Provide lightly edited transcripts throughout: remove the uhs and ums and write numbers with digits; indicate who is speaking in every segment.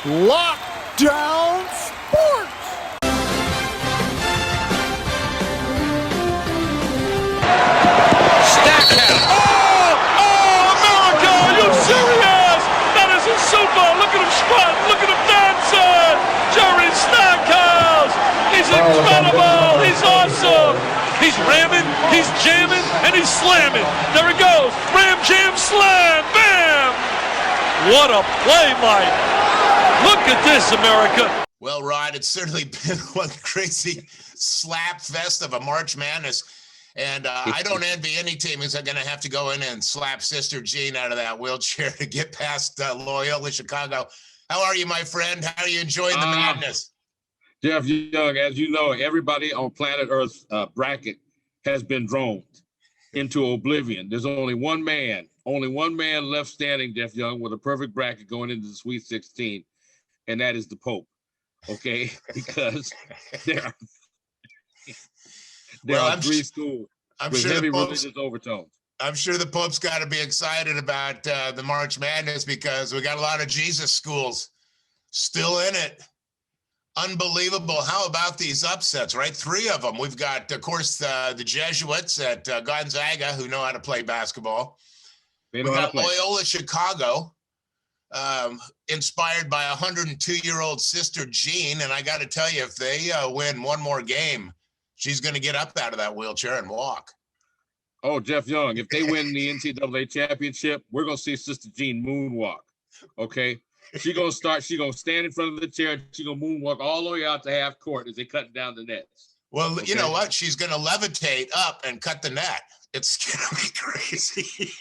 Speaker 1: Lockdown Sports.
Speaker 2: Stackhouse. Oh, America, are you serious? That is a super. Look at him strut. Look at him dancing. Jerry Stackhouse. He's incredible. He's awesome. He's ramming, he's jamming, and he's slamming. There he goes. Ram, jam, slam. Bam. What a play, Mike. Look at this, America.
Speaker 3: Well, Rod, it's certainly been one crazy slap fest of a March Madness. And I don't envy any team who's going to have to go in and slap Sister Jean out of that wheelchair to get past Loyola Chicago. How are you, my friend? How are you enjoying the madness?
Speaker 4: Jeff Young, as you know, everybody on planet Earth's bracket has been droned into oblivion. There's only one man left standing, Jeff Young, with a perfect bracket going into the Sweet 16, and that is the Pope. Okay, because there are three schools with heavy religious overtones.
Speaker 3: I'm sure the Pope's got to be excited about the March Madness because we got a lot of Jesus schools still in it. Unbelievable. How about these upsets, right? 3 of them. We've got, of course, the Jesuits at Gonzaga who know how to play basketball. We got Loyola Chicago, inspired by 102-year-old Sister Jean. And I got to tell you, if they win one more game, she's going to get up out of that wheelchair and walk.
Speaker 4: Oh, Jeff Young, if they win the NCAA championship, we're going to see Sister Jean moonwalk, okay? She's going to stand in front of the chair. She's going to moonwalk all the way out to half court as they cut down the nets.
Speaker 3: Well, okay? You know what? She's going to levitate up and cut the net. It's going to be crazy.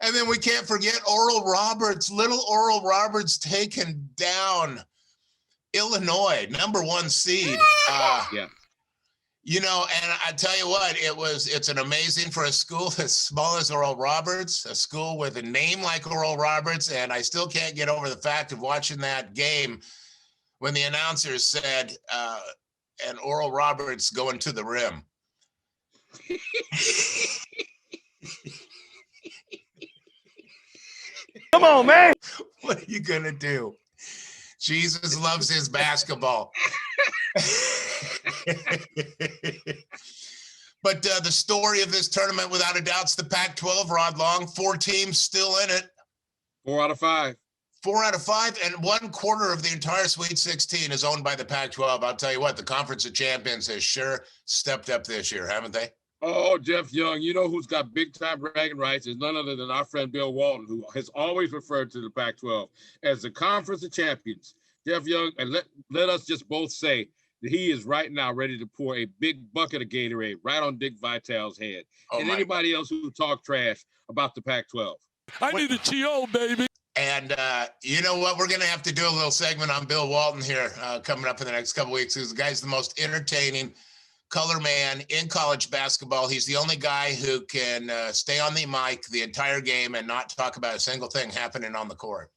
Speaker 3: And then we can't forget Oral Roberts, little Oral Roberts taken down Illinois, #1 seed.
Speaker 4: Yeah.
Speaker 3: You know, and I tell you what, it's an amazing for a school as small as Oral Roberts, a school with a name like Oral Roberts. And I still can't get over the fact of watching that game when the announcers said, and Oral Roberts going to the rim.
Speaker 1: Come on, man.
Speaker 3: What are you going to do? Jesus loves his basketball. But the story of this tournament, without a doubt, is the Pac-12, Rod Long. 4 teams still in it.
Speaker 4: 4 out of 5.
Speaker 3: 4 out of 5, and 1/4 of the entire Sweet 16 is owned by the Pac-12. I'll tell you what, the Conference of Champions has sure stepped up this year, haven't they?
Speaker 4: Oh, Jeff Young, you know who's got big-time bragging rights is none other than our friend Bill Walton, who has always referred to the Pac-12 as the Conference of Champions. Jeff Young, and let us just both say that he is right now ready to pour a big bucket of Gatorade right on Dick Vitale's head. And anybody else who talk trash about the Pac-12.
Speaker 2: I need a TO, baby.
Speaker 3: And you know what? We're going to have to do a little segment on Bill Walton here coming up in the next couple of weeks. The guy's the most entertaining color man in college basketball. He's the only guy who can stay on the mic the entire game and not talk about a single thing happening on the court.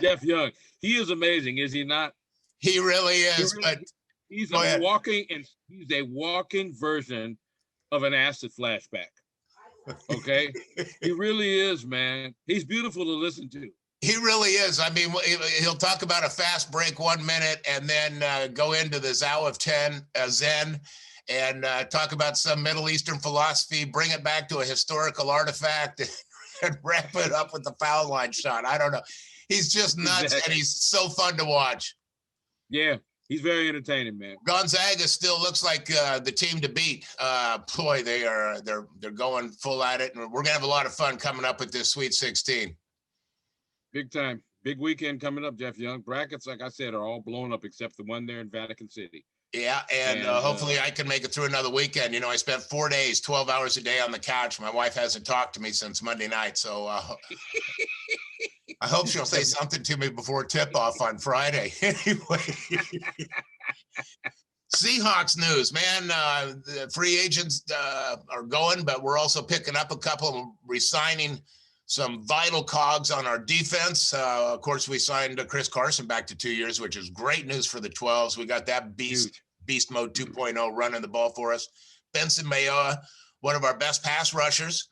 Speaker 4: Jeff Young, he is amazing, is he not?
Speaker 3: He really is.
Speaker 4: He's a walking version of an acid flashback. Okay, he really is, man. He's beautiful to listen to.
Speaker 3: He really is. I mean, he'll talk about a fast break 1 minute and then go into the Zhao of 10 Zen and talk about some Middle Eastern philosophy, bring it back to a historical artifact and wrap it up with the foul line shot. I don't know. He's just nuts, exactly. And he's so fun to watch.
Speaker 4: Yeah, he's very entertaining, man.
Speaker 3: Gonzaga still looks like the team to beat. Boy, they're going full at it, and we're gonna have a lot of fun coming up with this Sweet 16.
Speaker 4: Big time, big weekend coming up, Jeff Young. Brackets, like I said, are all blown up except the one there in Vatican City.
Speaker 3: Yeah, and hopefully I can make it through another weekend. You know, I spent 4 days, 12 hours a day on the couch. My wife hasn't talked to me since Monday night, so I hope she'll say something to me before tip-off on Friday. Anyway, Seahawks news, man. The free agents are going, but we're also picking up a couple and re-signing some vital cogs on our defense. Of course, we signed Chris Carson back to 2 years, which is great news for the 12s. We got that beast mode 2.0 running the ball for us. Benson Mayoa, one of our best pass rushers.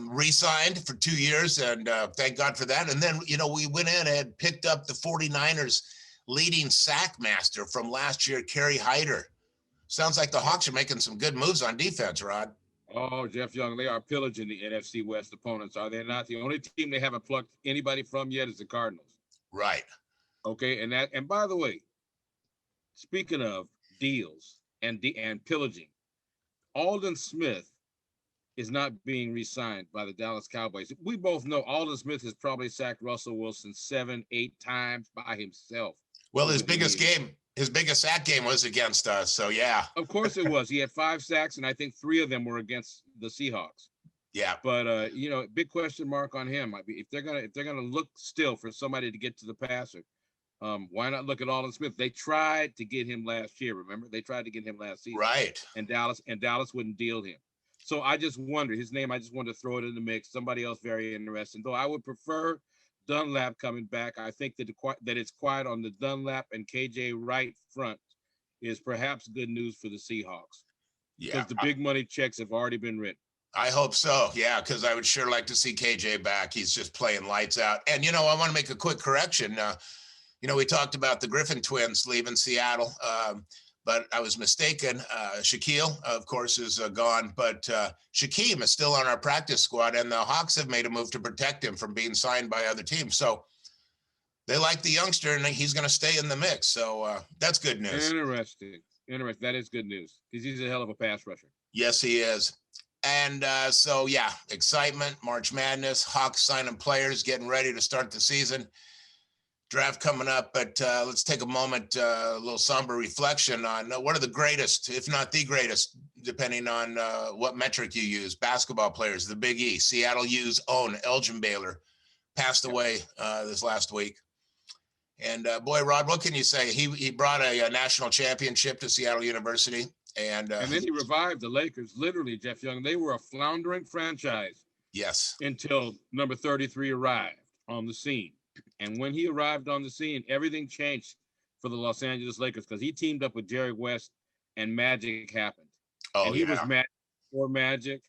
Speaker 3: re-signed for 2 years, and thank God for that. And then, we went in and picked up the 49ers leading sack master from last year, Kerry Hyder. Sounds like the Hawks are making some good moves on defense, Rod.
Speaker 4: Oh, Jeff Young, they are pillaging the NFC West opponents, are they not? The only team they haven't plucked anybody from yet is the Cardinals.
Speaker 3: Right.
Speaker 4: Okay, and by the way, speaking of deals and pillaging, Aldon Smith is not being re-signed by the Dallas Cowboys. We both know Aldon Smith has probably sacked Russell Wilson 7-8 times by himself.
Speaker 3: Well, his biggest sack game was against us. So yeah.
Speaker 4: Of course it was. He had 5 sacks, and I think 3 of them were against the Seahawks.
Speaker 3: Yeah.
Speaker 4: But big question mark on him. If they're gonna look still for somebody to get to the passer, why not look at Aldon Smith? They tried to get him last year. Remember, they tried to get him last season.
Speaker 3: Right.
Speaker 4: And Dallas wouldn't deal him. So I just wonder his name. I just wanted to throw it in the mix. Somebody else very interesting. Though I would prefer Dunlap coming back. I think that it's quiet on the Dunlap and KJ Wright front is perhaps good news for the Seahawks.
Speaker 3: Yeah.
Speaker 4: Because the big money checks have already been written.
Speaker 3: I hope so. Yeah, because I would sure like to see KJ back. He's just playing lights out. And, I want to make a quick correction. We talked about the Griffin twins leaving Seattle, but I was mistaken. Shaquille, of course, is gone, but Shaquem is still on our practice squad, and the Hawks have made a move to protect him from being signed by other teams. So they like the youngster, and he's going to stay in the mix. So that's good news.
Speaker 4: Interesting. That is good news because he's a hell of a pass rusher.
Speaker 3: Yes, he is. And excitement, March Madness, Hawks signing players, getting ready to start the season. Draft coming up, but let's take a moment, a little somber reflection on what are the greatest, if not the greatest, depending on what metric you use, basketball players, the Big E. Seattle U's own Elgin Baylor passed away this last week. And boy, Rod, what can you say? He brought a national championship to Seattle University. And
Speaker 4: then he revived the Lakers, literally, Jeff Young. They were a floundering franchise.
Speaker 3: Yes.
Speaker 4: Until number 33 arrived on the scene. And when he arrived on the scene, everything changed for the Los Angeles Lakers because he teamed up with Jerry West and magic happened.
Speaker 3: Oh,
Speaker 4: and he was Magic before Magic.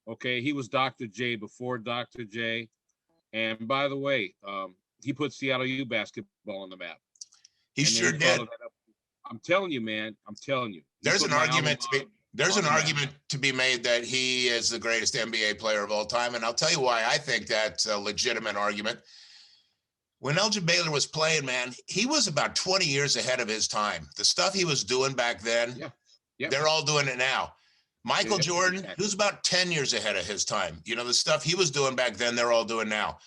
Speaker 4: Okay, he was Dr. J before Dr. J. And by the way, he put Seattle U basketball on the map.
Speaker 3: He sure did.
Speaker 4: I'm telling you, man. I'm telling you.
Speaker 3: There's an argument to be made that he is the greatest NBA player of all time. And I'll tell you why I think that's a legitimate argument. When Elgin Baylor was playing, man, he was about 20 years ahead of his time. The stuff he was doing back then, they're all doing it now. Michael Jordan, who's about 10 years ahead of his time. The stuff he was doing back then, they're all doing now.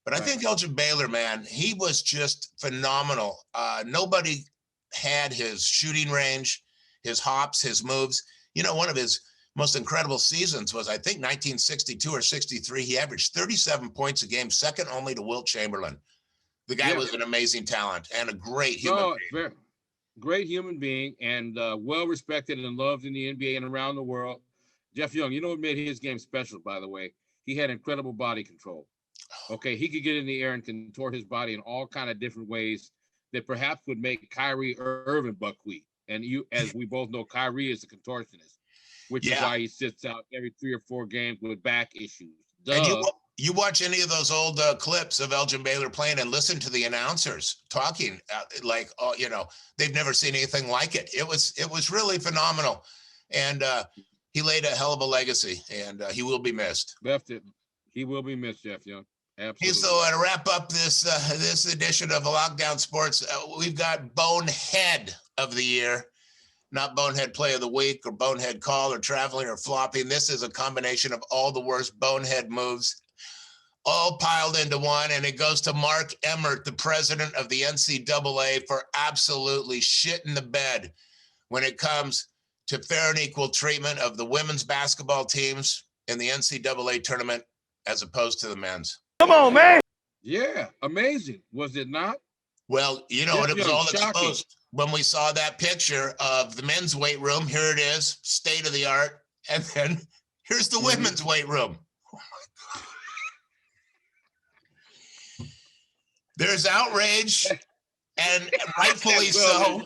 Speaker 3: But I think Elgin Baylor, man, he was just phenomenal. Nobody had his shooting range, his hops, his moves. One of his most incredible seasons was, I think, 1962 or 63. He averaged 37 points a game, second only to Wilt Chamberlain. The guy was an amazing talent and a great human being.
Speaker 4: Great human being and well-respected and loved in the NBA and around the world. Jeff Young, what made his game special, by the way? He had incredible body control. Okay, he could get in the air and contort his body in all kind of different ways that perhaps would make Kyrie Irving buckwheat. And as we both know, Kyrie is a contortionist, which is why he sits out every 3 or 4 games with back issues.
Speaker 3: And you watch any of those old clips of Elgin Baylor playing and listen to the announcers talking they've never seen anything like it. It was really phenomenal. And he laid a hell of a legacy, and he will be missed.
Speaker 4: He will be missed, Jeff Young. Absolutely.
Speaker 3: Hey, so to wrap up this edition of Lockdown Sports, we've got Bonehead of the Year, not Bonehead Play of the Week or Bonehead Call or Traveling or Flopping. This is a combination of all the worst bonehead moves, all piled into one, and it goes to Mark Emmert, the president of the NCAA, for absolutely shitting the bed when it comes to fair and equal treatment of the women's basketball teams in the NCAA tournament as opposed to the men's.
Speaker 1: Come on, man.
Speaker 4: Yeah, amazing. Was it not?
Speaker 3: Well, it was all exposed when we saw that picture of the men's weight room. Here it is, state of the art. And then here's the women's weight room. Oh my God. There's outrage, and rightfully so.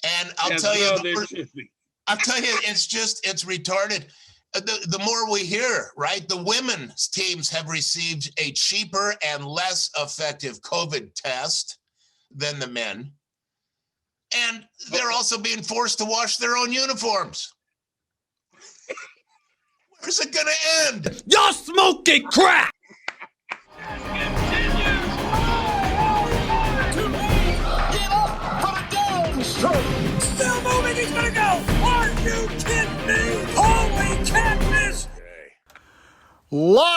Speaker 3: And I'll tell you, it's retarded. the more we hear, right? The women's teams have received a cheaper and less effective COVID test than the men. And they're also being forced to wash their own uniforms. Where's it going to end?
Speaker 1: Y'all smoking crack! Still moving, he's gonna go! Are you kidding me? Holy catfish! Live